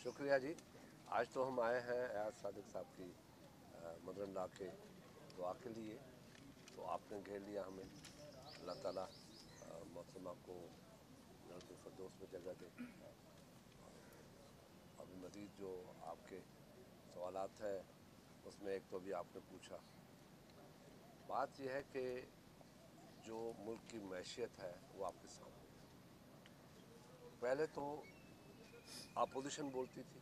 शुक्रिया जी। आज तो हम आए हैं एयाज सादिक साहब की मदन ला के दुआ के लिए, तो आपने घेर लिया हमें। अल्लाह ताला मोहतरमा को जन्नतुल फिरदौस में जगह दे। अभी मज़ीद जो आपके सवालात हैं उसमें एक तो अभी आपने पूछा, बात यह है कि जो मुल्क की मैशियत है वो आपके सामने है। पहले तो अपोजिशन बोलती थी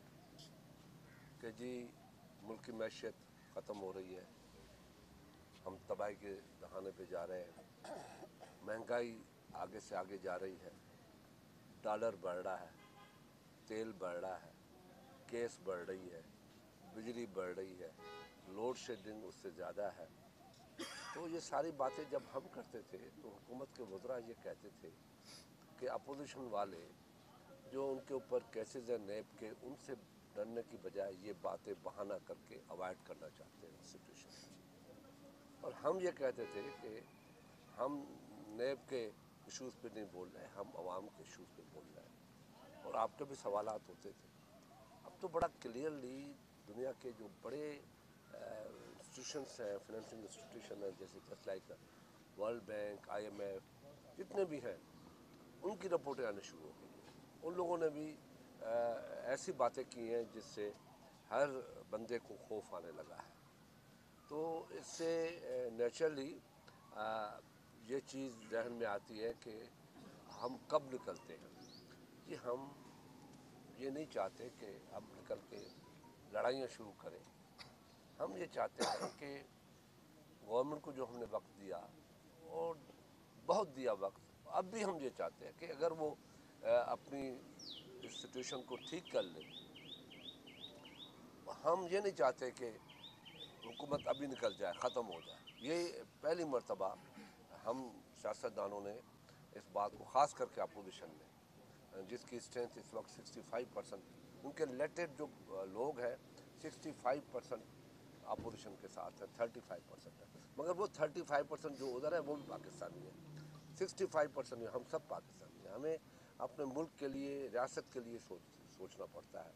कि जी मुल्क की मैशियत ख़त्म हो रही है, हम तबाही के दहाने पे जा रहे हैं, महंगाई आगे से आगे जा रही है, डॉलर बढ़ रहा है, तेल बढ़ रहा है, गैस बढ़ रही है, बिजली बढ़ रही है, लोड शेडिंग उससे ज़्यादा है। तो ये सारी बातें जब हम करते थे तो हुकूमत के वज़रा ये कहते थे कि अपोजिशन वाले जो उनके ऊपर केसेस हैं नेब के, उनसे डरने की बजाय ये बातें बहाना करके अवॉइड करना चाहते हैं सिचुएशन। और हम ये कहते थे कि हम नेब के इश्यूज़ पे नहीं बोल रहे, हम आवाम के इश्यूज़ पे बोल रहे हैं। और आपके भी सवालात होते थे। अब तो बड़ा क्लियरली दुनिया के जो बड़े इंस्टीट्यूशंस हैं, फाइनेंशियल इंस्टीट्यूशन हैं, जैसे just like world bank, IMF, जितने भी हैं, उनकी रिपोर्टें आनी शुरू हो गई हैं। उन लोगों ने भी ऐसी बातें की हैं जिससे हर बंदे को खौफ आने लगा है। तो इससे नेचुरली ये चीज़ जहन में आती है कि हम कब निकलते हैं। कि हम ये नहीं चाहते कि अब निकल के लड़ाइयाँ शुरू करें। हम ये चाहते हैं कि गवर्नमेंट को जो हमने वक्त दिया और बहुत दिया वक्त, अब भी हम ये चाहते हैं कि अगर वो अपनी इस सिचुएशन को ठीक कर ले। हम ये नहीं चाहते कि हुकूमत अभी निकल जाए, ख़त्म हो जाए। ये पहली मर्तबा हम सियासतदानों ने इस बात को, ख़ास करके अपोजिशन ने, जिसकी स्ट्रेंथ इस वक्त 65%, उनके इलेक्टेड जो लोग हैं 65% अपोजिशन के साथ है, 35% है। मगर वो 35% जो उधर है वो भी पाकिस्तानी है, 65% हम सब पाकिस्तानी हैं। हमें अपने मुल्क के लिए, रियासत के लिए सोचना पड़ता है,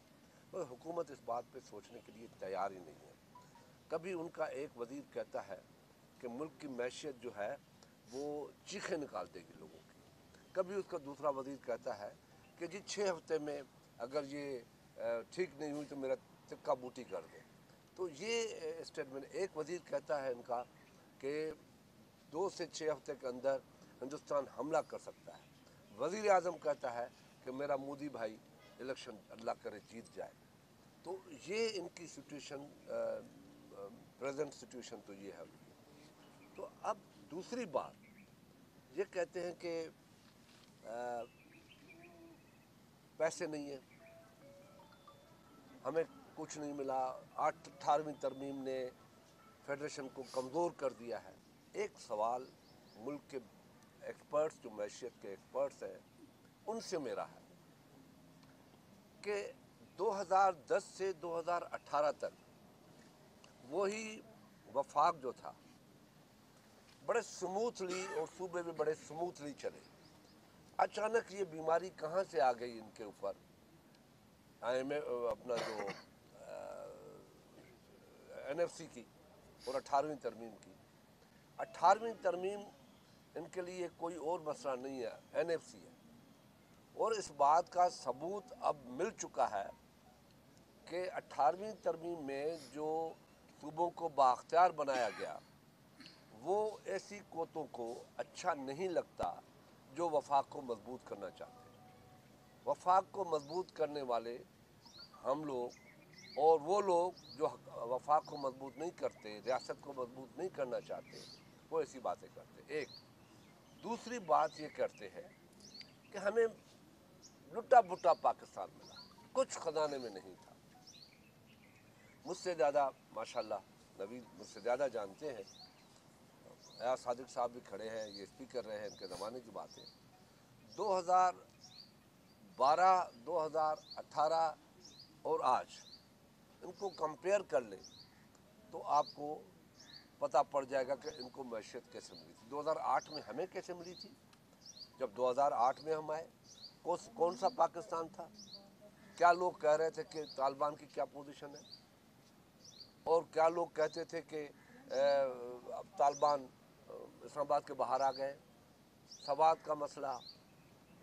मगर हुकूमत इस बात पे सोचने के लिए तैयार ही नहीं है। कभी उनका एक वज़ीर कहता है कि मुल्क की मैशियत जो है वो चीखें निकाल देगी लोगों की। कभी उसका दूसरा वज़ीर कहता है कि जी 6 हफ्ते में अगर ये ठीक नहीं हुई तो मेरा तिक्का बूटी कर दे। तो ये स्टेटमेंट, एक वज़ीर कहता है इनका कि 2 से 6 हफ्ते के अंदर हिंदुस्तान हमला कर सकता है। वज़ीर आज़म कहता है कि मेरा मोदी भाई इलेक्शन अल्लाह करे जीत जाए। तो ये इनकी सिचुएशन, प्रेजेंट सिचुएशन तो ये है। तो अब दूसरी बात ये कहते हैं कि पैसे नहीं है, हमें कुछ नहीं मिला, 18वीं तरमीम ने फेडरेशन को कमज़ोर कर दिया है। एक सवाल मुल्क के एक्सपर्ट्स, जो मैशियत के एक्सपर्ट्स हैं, उनसे मेरा है कि 2010 से 2018 तक वही वफाक जो था बड़े स्मूथली, और सूबे भी बड़े स्मूथली चले। अचानक ये बीमारी कहाँ से आ गई इनके ऊपर, IMF, अपना जो NFC की और 18वीं तरमीम की। 18वीं तरमीम इनके लिए कोई और मसला नहीं है, NFC है। और इस बात का सबूत अब मिल चुका है कि 18वीं तरमीम में जो सूबों को बाख्तियार बनाया गया, वो ऐसी कोतों को अच्छा नहीं लगता जो वफाक को मजबूत करना चाहते हैं। वफाक को मजबूत करने वाले हम लोग, और वो लोग जो वफाक को मजबूत नहीं करते, रियासत को मजबूत नहीं करना चाहते, वो ऐसी बातें करते। एक दूसरी बात ये करते हैं कि हमें लुटा बुटा पाकिस्तान मिला, कुछ खजाने में नहीं था। मुझसे ज़्यादा माशाल्लाह नवीद मुझसे ज़्यादा जानते हैं, एयाज सादिक साहब भी खड़े हैं, ये स्पीकर रहे हैं, इनके ज़माने की बात है। 2012, 2018 और आज इनको कंपेयर कर ले तो आपको पता पड़ जाएगा कि इनको मैशियत कैसे मिली थी। 2008 में हमें कैसे मिली थी। जब 2008 में हम आए, कौन सा पाकिस्तान था। क्या लोग कह रहे थे कि तालिबान की क्या पोजीशन है, और क्या लोग कहते थे कि अब तालिबान इस्लामाबाद के बाहर आ गए। सवात का मसला,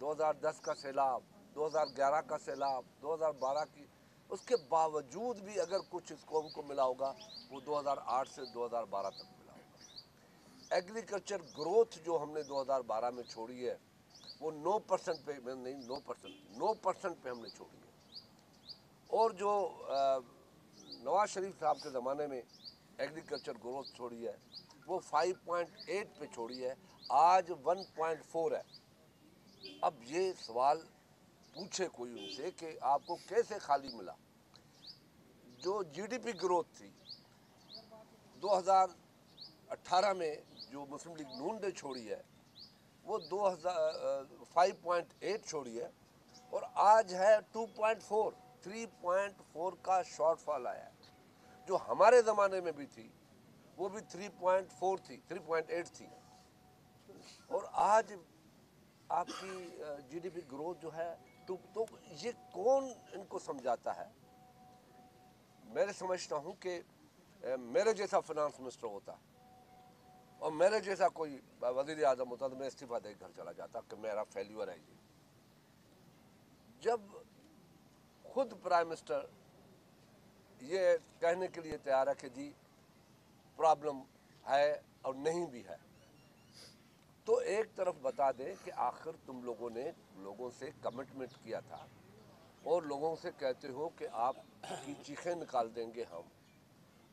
2010 का सैलाब, 2011 का सैलाब, 2012 की, उसके बावजूद भी अगर कुछ इस कौम को मिला होगा वो 2008 से 2012 तक मिला होगा। एग्रीकल्चर ग्रोथ जो हमने 2012 में छोड़ी है वो 9% पे नहीं, 9% पे हमने छोड़ी है। और जो नवाज शरीफ साहब के ज़माने में एग्रीकल्चर ग्रोथ छोड़ी है वो 5.8 पे छोड़ी है, आज 1.4 है। अब ये सवाल पूछे कोई उनसे कि आपको कैसे खाली मिला। जो जीडीपी ग्रोथ थी 2018 में जो मुस्लिम लीग नून ने छोड़ी है वो 5.8 छोड़ी है, और आज है 2.4, 3.4 का शॉर्टफॉल आया है। जो हमारे ज़माने में भी थी वो भी 3.4 थी, 3.8 थी, और आज आपकी जीडीपी ग्रोथ जो है तो ये कौन इनको समझाता है। मैं समझता हूँ कि मेरे जैसा फाइनेंस मिनिस्टर होता और मेरे जैसा कोई वज़ीर आज़म होता तो मैं इस्तीफा दे घर चला जाता कि मेरा फेल्यूर है ये। जब खुद प्राइम मिनिस्टर ये कहने के लिए तैयार है कि जी प्रॉब्लम है और नहीं भी है, तो एक तरफ बता दें कि आखिर तुम लोगों ने लोगों से कमिटमेंट किया था और लोगों से कहते हो कि आपकी चीखें निकाल देंगे हम,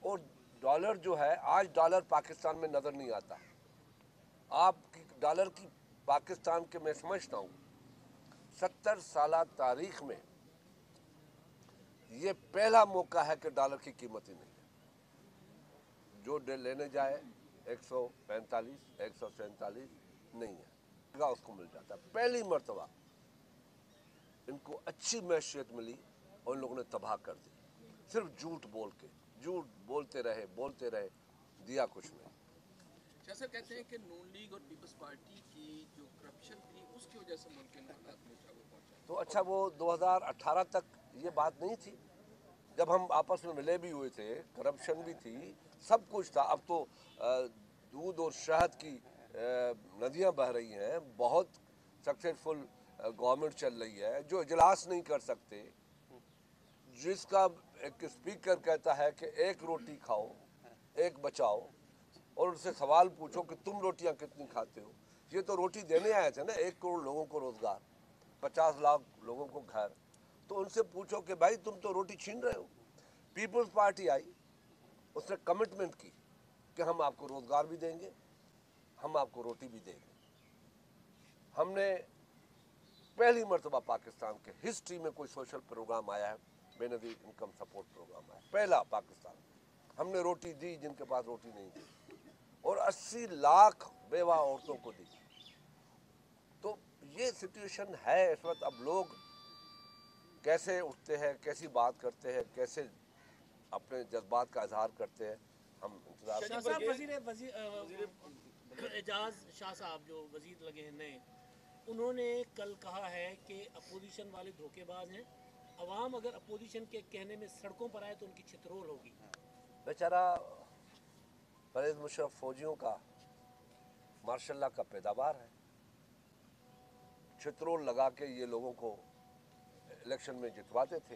और डॉलर जो है आज डॉलर पाकिस्तान में नज़र नहीं आता। आपकी डॉलर की पाकिस्तान के मैं समझता हूँ 70 साल तारीख में ये पहला मौका है कि डॉलर की कीमत ही नहीं है। जो लेने जाए 145 147 नहीं है, उसको मिल जाता है। पहली मर्तबा इनको अच्छी मैशियत मिली और इन लोगों ने तबाह कर दी, सिर्फ झूठ बोल के। झूठ बोलते रहे, दिया कुछ नहीं। शाह साहब कहते हैं कि नून लीग और पीपल्स पार्टी की जो करप्शन थी उसकी वजह से मुल्क के हालात में पहुंचा। तो अच्छा, वो 2018 तक ये बात नहीं थी जब हम आपस में मिले भी हुए थे, करप्शन भी थी, सब कुछ था। अब तो दूध और शहद की नदियां बह रही हैं, बहुत सक्सेसफुल गवर्नमेंट चल रही है। जो इजलास नहीं कर सकते, जिसका एक स्पीकर कहता है कि एक रोटी खाओ एक बचाओ, और उनसे सवाल पूछो कि तुम रोटियां कितनी खाते हो। ये तो रोटी देने आए थे ना, 1 करोड़ लोगों को रोजगार, 50 लाख लोगों को घर, तो उनसे पूछो कि भाई तुम तो रोटी छीन रहे हो। पीपल्स पार्टी आई, उसने कमिटमेंट की कि हम आपको रोजगार भी देंगे, हम आपको रोटी भी देंगे। हमने पहली मर्तबा पाकिस्तान के हिस्ट्री में कोई सोशल प्रोग्राम आया है, बेनज़ीर इनकम सपोर्ट प्रोग्राम आया, पहला पाकिस्तान में। हमने रोटी दी जिनके पास रोटी नहीं थी, और 80 लाख बेवा औरतों को दी। तो ये सिचुएशन है इस वक्त। अब लोग कैसे उठते हैं, कैसी बात करते हैं, कैसे अपने जज्बात का इजहार करते हैं, हम इंतजार। शाह साहब एजाज शाह साहब जो वजीर लगे हैं नए, उन्होंने कल कहा है कि अपोजिशन वाले धोखेबाज हैं, अवाम अगर अपोजिशन के कहने में सड़कों पर आए तो उनकी छितरोल होगी। बेचारा परवेज मुशर्रफ फौजियों का मार्शल्ला का पैदावार है, छितरोल लगा के ये लोगों को इलेक्शन में जितवाते थे।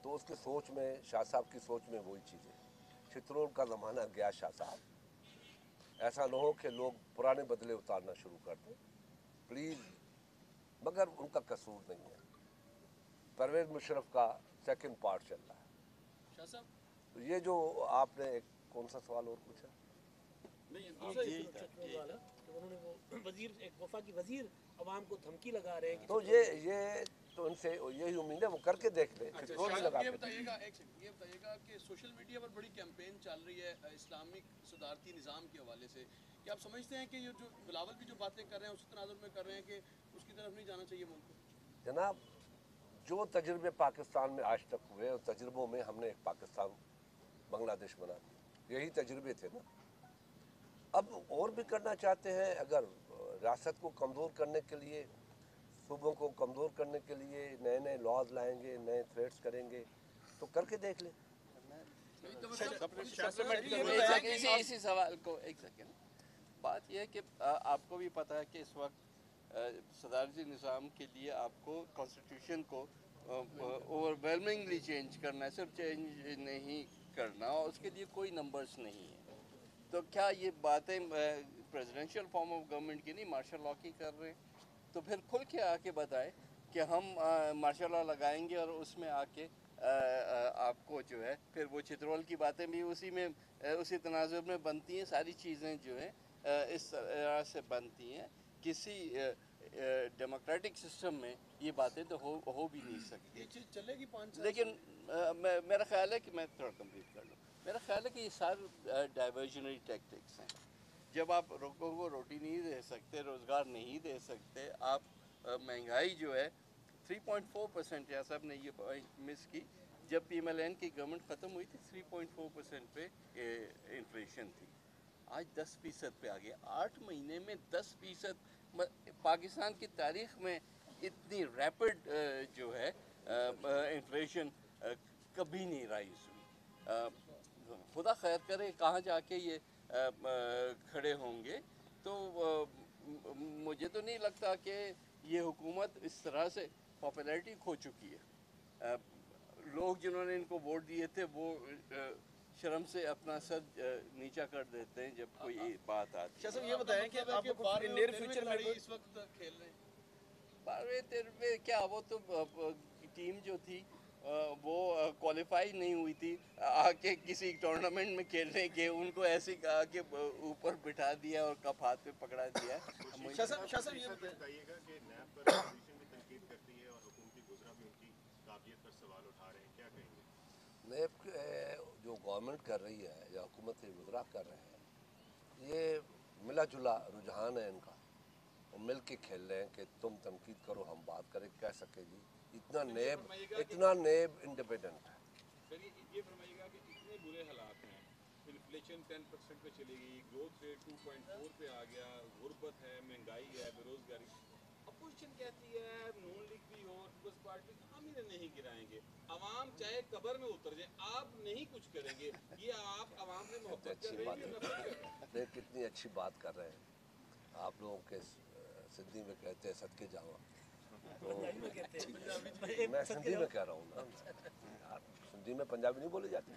तो उसकी सोच में, शाह साहब की सोच में वही चीज़ है। छितरोल का ज़माना गया शाह साहब, ऐसा न हो कि लोग पुराने बदले उतारना शुरू कर दें, प्लीज़। मगर उनका कसूर नहीं है, परवेज मुशर्रफ का सेकंड पार्ट चल रहा है। शाह साहब, तो ये जो आपने एक कौन सा सवाल और पूछा, उन्होंने वो वजीर, एक वफा की वजीर अवाम को धमकी लगा रहे हैं, तो ये तो उनसे यही उम्मीद है वो करके देख ले। अच्छा, ये बताइएगा कि सोशल मीडिया पर बड़ी कैंपेन चल रही है इस्लामिक सदारती निज़ाम के हवाले से, कि आप समझते हैं कि ये जो बिलावल भी जो बातें कर रहे हैं उसी तनाजुर में कर रहे हैं कि उसकी तरफ नहीं जाना चाहिए मुल्क को? जनाब, जो तजुर्बे पाकिस्तान में आज तक हुए, उन तजुर्बों में हमने एक पाकिस्तान बांग्लादेश बना दिया, यही तजुर्बे थे ना। अब और भी करना चाहते हैं, अगर रियासत को कमज़ोर करने के लिए صوبوں کو کمزور کرنے کے لیے نئے نئے لاز لائیں گے, نئے تھریٹس کریں گے, تو کر کے دیکھ لیں. اسی سوال کو ایک سیکنڈ. بات یہ ہے کہ آپ کو بھی پتہ ہے کہ اس وقت صدارتی نظام کے لیے آپ کو کانسٹیٹیوشن کو اوور ویلمنگلی چینج کرنا ہے, صرف چینج نہیں کرنا, اور اس کے لیے کوئی نمبرز نہیں ہیں. تو کیا یہ باتیں پریزیڈنشیل فارم آف گورنمنٹ کی نہیں, مارشل لاء کی کر رہے ہیں؟ تو پھر کھل کے آ کے بتائے کہ ہم مارشل لاء لگائیں گے, اور اس میں آ کے آپ کو جو ہے پھر وہ چترول کی باتیں بھی اسی تناظر میں بنتی ہیں. ساری چیزیں جو ہیں اس طرح سے بنتی ہیں. کسی ڈیموکریٹک سسٹم میں یہ باتیں تو ہو بھی نہیں سکتی. یہ چیز چلے گی 5 سال. لیکن میرا خیال ہے کہ میں تھوڑا کمپلیٹ کر لوں. میرا خیال ہے کہ یہ سارے ڈائیورژنری ٹیکٹکس ہیں. جب آپ لوگوں کو روٹی نہیں دے سکتے, روزگار نہیں دے سکتے, آپ مہنگائی جو ہے 3.4%, یا صاحب نے یہ مس کی, جب پی ایم ایل این کی گورنمنٹ ختم ہوئی تھی 3.4% پہ انفلیشن تھی. آج 10% پہ آ گیا. 8 مہینے میں 10%. پاکستان کی تاریخ میں اتنی ریپڈ جو ہے انفلیشن کبھی نہیں رائز ہوئی. خدا خیر کرے کہاں جا کے یہ کھڑے ہوں گے. تو مجھے تو نہیں لگتا کہ یہ حکومت اس طرح سے پاپولیرٹی کھو چکی ہے. لوگ جنہوں نے ان کو ووٹ دیے تھے وہ شرم سے اپنا سر نیچا کر دیتے ہیں جب کوئی بات آتی ہے. شاہ صاحب یہ بتائیں کہ آپ کو نیئر فیوچر میں اس وقت کھیل رہے ہیں 12 13 کیا, وہ تو ٹیم جو تھی وہ کوالیفائی نہیں ہوئی تھی, آ کے کسی ٹورنامنٹ میں کھیلنے کے, ان کو ایسے کہا کہ اوپر بٹھا دیا اور کپ ہاتھ پہ پکڑا دیا. شاہ صاحب یہ بتائیے گا کہ نیب پر اپوزیشن بھی تنقید کرتی ہے اور حکومتی گزرا بھی ان کی قابلیت پر سوال اٹھا رہے ہیں, کیا کہیں گے؟ نیب جو گورنمنٹ کر رہی ہے یا حکومت وزراء کر رہے ہیں, یہ ملا جلا رجحان ہے ان کا. وہ مل کے کھیل رہے ہیں کہ تم تنقید کرو ہم بات کریں. کہہ سکے جی اتنا نیب انڈیپینڈنٹ ہے. سر یہ فرمائیے گا کہ اتنے برے حالات ہیں, انفلیشن 10% پہ چلی گئی, گروتھ ریٹ 2.4 پہ آ گیا, غربت ہے, مہنگائی ہے, بے روزگاری. اپوزیشن کہتی ہے نون لیگ بھی ہو, پیپلز پارٹی, ہم انہیں نہیں گرائیں گے. عوام چاہے قبر میں اتر جائے, آپ نہیں کچھ کریں گے. یہ آپ عوام سے محبت کر رہے ہیں کہ نفرت کر رہے ہیں؟ دیکھ کتنی اچھی بات کر رہے ہیں. آپ لوگوں کے سندھی میں کہتے ہیں صدقے جاواں, تو میں سندھی میں کہہ رہا ہوں نا. سندھی میں پنجابی نہیں بولی جاتی.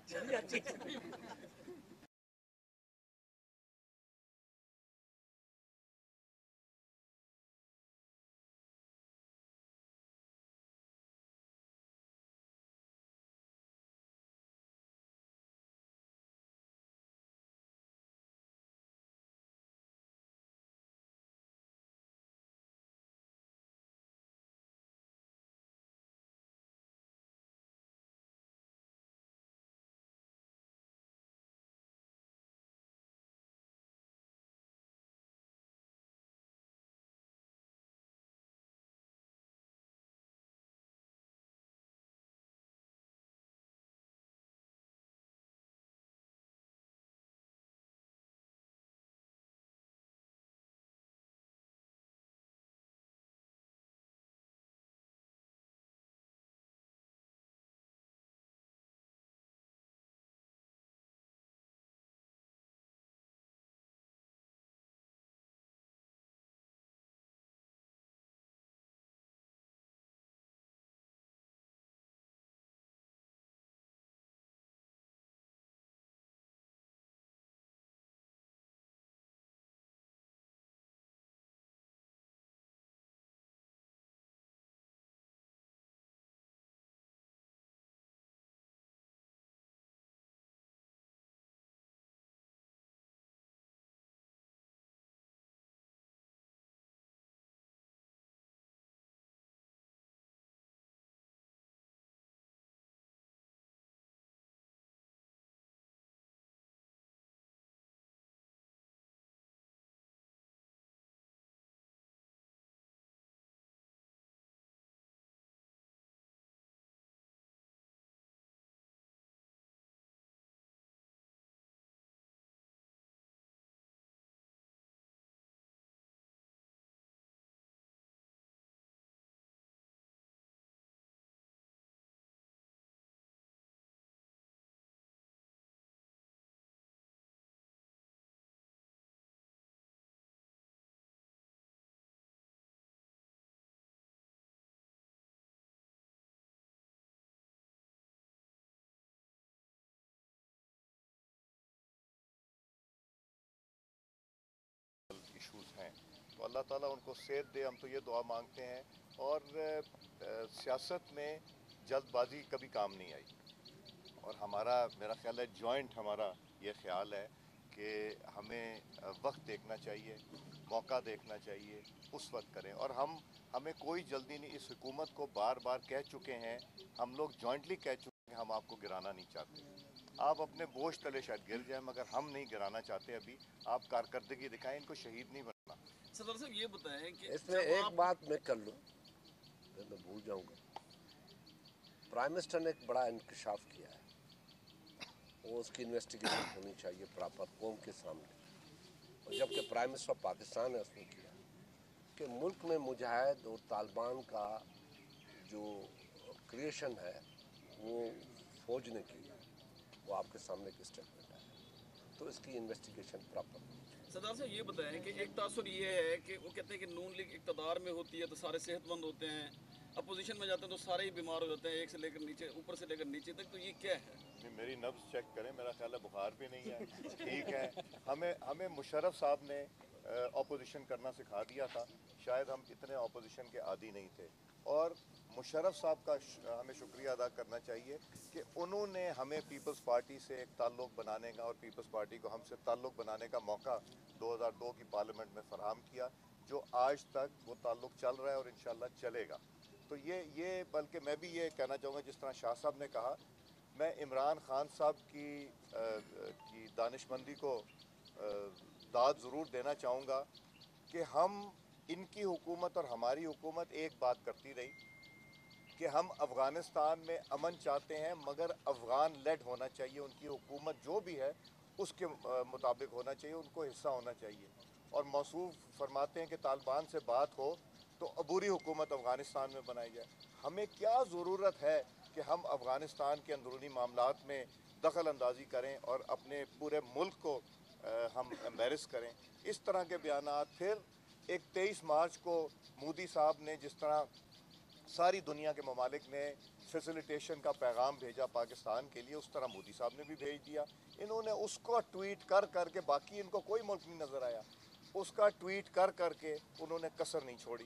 تو اللہ تعالیٰ ان کو صحت دے. ہم تو یہ دعا مانگتے ہیں. اور سیاست میں جلد بازی کبھی کام نہیں آئی, اور ہمارا میرا خیال ہے جوائنٹ ہمارا یہ خیال ہے کہ ہمیں وقت دیکھنا چاہیے, موقع دیکھنا چاہیے, اس وقت کریں. اور ہمیں کوئی جلدی نہیں. اس حکومت کو بار بار کہہ چکے ہیں, ہم لوگ جوائنٹلی کہہ چکے ہیں, ہم آپ کو گرانا نہیں چاہتے. آپ اپنے بوجھ تلے شاید گر جائیں, مگر ہم نہیں گرانا چاہتے. ابھی آپ کارکردگی دکھائیں, ان کو شہید نہیں بننا. صدر صاحب یہ بتائیں کہ اس میں ایک بات میں کر لوں, پھر میں بھول جاؤں گا. پرائم منسٹر نے ایک بڑا انکشاف کیا ہے, وہ اس کی انویسٹیگیشن ہونی چاہیے پراپر قوم کے سامنے. اور جبکہ پرائم منسٹر آف پاکستان نے اس نے کیا کہ ملک میں مجاہد اور طالبان کا جو کریشن ہے وہ فوج نے کی ہے, وہ آپ کے سامنے ایک اسٹیٹمنٹ ہے. تو اس کی انویسٹیگیشن پراپر ہونی چاہیے. سردار صاحب یہ بتائیں کہ ایک تاثر یہ ہے کہ وہ کہتے ہیں کہ نون لیگ اقتدار میں ہوتی ہے تو سارے صحت مند ہوتے ہیں, اپوزیشن میں جاتے ہیں تو سارے ہی بیمار ہو جاتے ہیں, ایک سے لے کر نیچے, اوپر سے لے کر نیچے تک. تو یہ کیا ہے؟ میری نبض چیک کریں, میرا خیال ہے بخار بھی نہیں ہے, ٹھیک ہے. ہمیں مشرف صاحب نے اپوزیشن کرنا سکھا دیا تھا. شاید ہم اتنے اپوزیشن کے عادی نہیں تھے. اور مشرف صاحب کا ہمیں شکریہ ادا کرنا چاہیے کہ انہوں نے ہمیں پیپلز پارٹی سے ایک تعلق بنانے کا, اور پیپلز پارٹی کو ہم سے تعلق بنانے کا موقع 2002 کی پارلیمنٹ میں فراہم کیا, جو آج تک وہ تعلق چل رہا ہے اور انشاءاللہ چلے گا. تو یہ بلکہ میں بھی یہ کہنا چاہوں گا, جس طرح شاہ صاحب نے کہا, میں عمران خان صاحب کی دانشمندی کو داد ضرور دینا چاہوں گا کہ ہم ان کی حکومت اور ہماری حکومت ایک بات کرتی رہی کہ ہم افغانستان میں امن چاہتے ہیں, مگر افغان لیڈ ہونا چاہیے. ان کی حکومت جو بھی ہے اس کے مطابق ہونا چاہیے, ان کو حصہ ہونا چاہیے. اور موصوف فرماتے ہیں کہ طالبان سے بات ہو تو عبوری حکومت افغانستان میں بنائی جائے. ہمیں کیا ضرورت ہے کہ ہم افغانستان کے اندرونی معاملات میں دخل اندازی کریں اور اپنے پورے ملک کو ہم امبیرس کریں. اس طرح کے بیانات. پھر ایک 23 مارچ کو مودی صاحب نے جس طرح ساری دنیا کے ممالک نے فیسیلیٹیشن کا پیغام بھیجا پاکستان کے لیے, اس طرح مودی صاحب نے بھی بھیج دیا. انہوں نے اس کو ٹویٹ کر کے, باقی ان کو کوئی ملک نہیں نظر آیا, اس کا ٹویٹ کر کے انہوں نے کسر نہیں چھوڑی.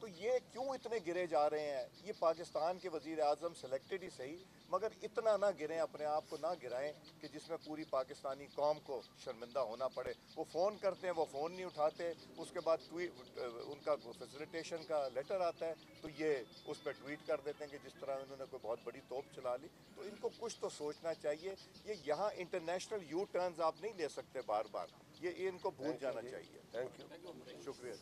تو یہ کیوں اتنے گرے جا رہے ہیں؟ یہ پاکستان کے وزیر اعظم سلیکٹڈ ہی صحیح, مگر اتنا نہ گریں, اپنے آپ کو نہ گرائیں کہ جس میں پوری پاکستانی قوم کو شرمندہ ہونا پڑے. وہ فون کرتے ہیں, وہ فون نہیں اٹھاتے, اس کے بعد ان کا فیسیلیٹیشن کا لیٹر آتا ہے تو یہ اس پہ ٹویٹ کر دیتے ہیں کہ جس طرح انہوں نے کوئی بہت بڑی توپ چلا لی. تو ان کو کچھ تو سوچنا چاہیے. یہ یہاں انٹرنیشنل یو ٹرنز آپ نہیں لے سکتے بار بار, یہ ان کو بھول جانا چاہیے. Thank you. شکریہ.